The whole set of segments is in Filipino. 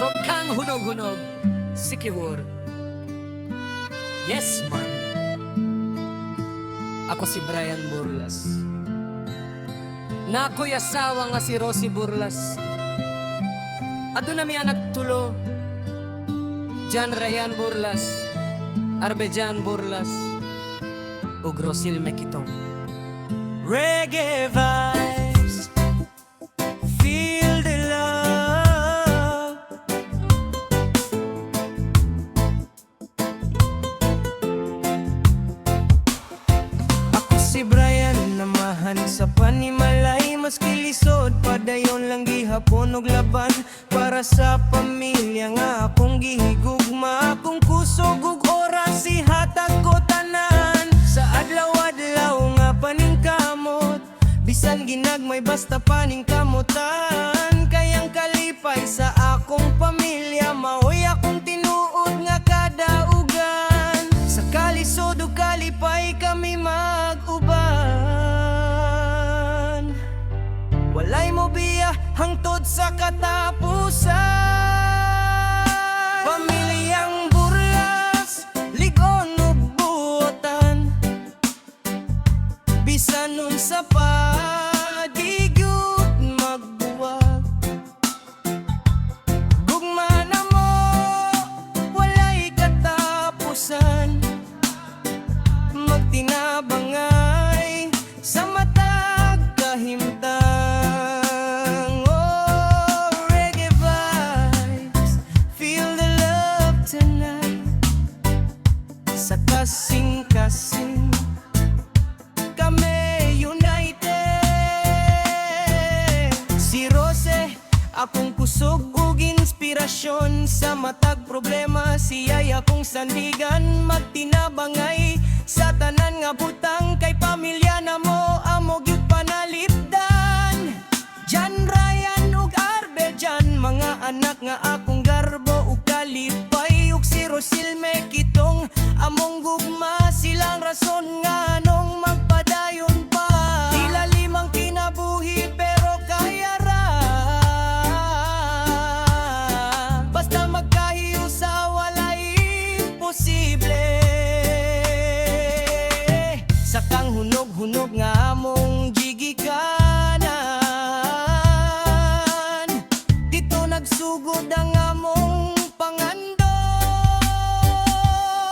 From Kang Hunog-Hunog, Siquijor. Yes, man. Ako si Brian Burlas. Na ako'y asawa nga si Rosie Burlas. Ado na mi anak tulo. Jan Ryan Burlas, Arbejan Burlas, ug Rosil Mekitong. Reggae vibes, feel the love. Ako si Brian, namahan sa panimalay, maski lisod padayon lang gihapon og laban para sa pamilya nga akong gihigugma. Akong kusog ug oras ihatag ko tanan sa adlaw-adlaw nga paningkamot. Bisan ginagmay basta paningkamutan, kayang kalipay sa akong pamilya. Maoy akong tinuod nga kadaugan, sa kalisod ug kalipay kami mag-uban. Walay mo biya hangtod sa katapusan. Pamilyang Burlas, ligon ug buotan, bisan unsa pa di gyud magbuwag. Gugma na mo, walay katapusan, magtinabangay sa matag kahimtang. Oh, reggae vibes, feel the love tonight. Sa kasing-kasing kami united. Si Rose, akong kusog ug inspirasyon sa matag problema. Siya'y akong sandigan, magtinabangay sa tanan nga butang. Kay pamilya na mo amo gyud panalipdan. Jan Ryan ug Arbejan, mga anak nga akong garbo ug kalipay. Ug si Rosil Mekitong, among gugma. Silang rason nga anong magpadayon pa. Tila limang kinabuhi pero kaya ra, basta magkahiusa walay imposible. Sa kang hunog-hunog nga among gigikanan, dito nagsugod ang among pangando.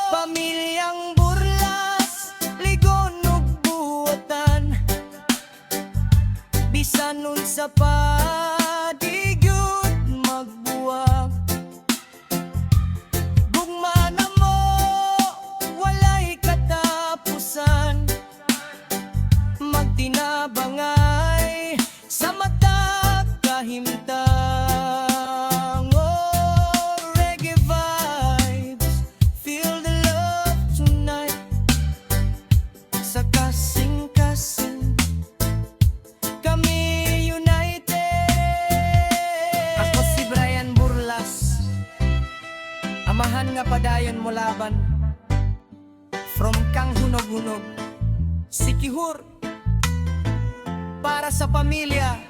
Pamilyang Burlas, ligon ug buotan, bisan unsa pa di gyud magbuwag. Gugma na mo, walay katapusan, magtinabangay sa matag kahimtang. Oh, reggae vibes, feel the love tonight. Sa kasing-kasing kami united. Ako si Brian Burlas, amahan nga padayon mo laban. From Kang Hunog-Hunog, Siquijor, para sa pamilya.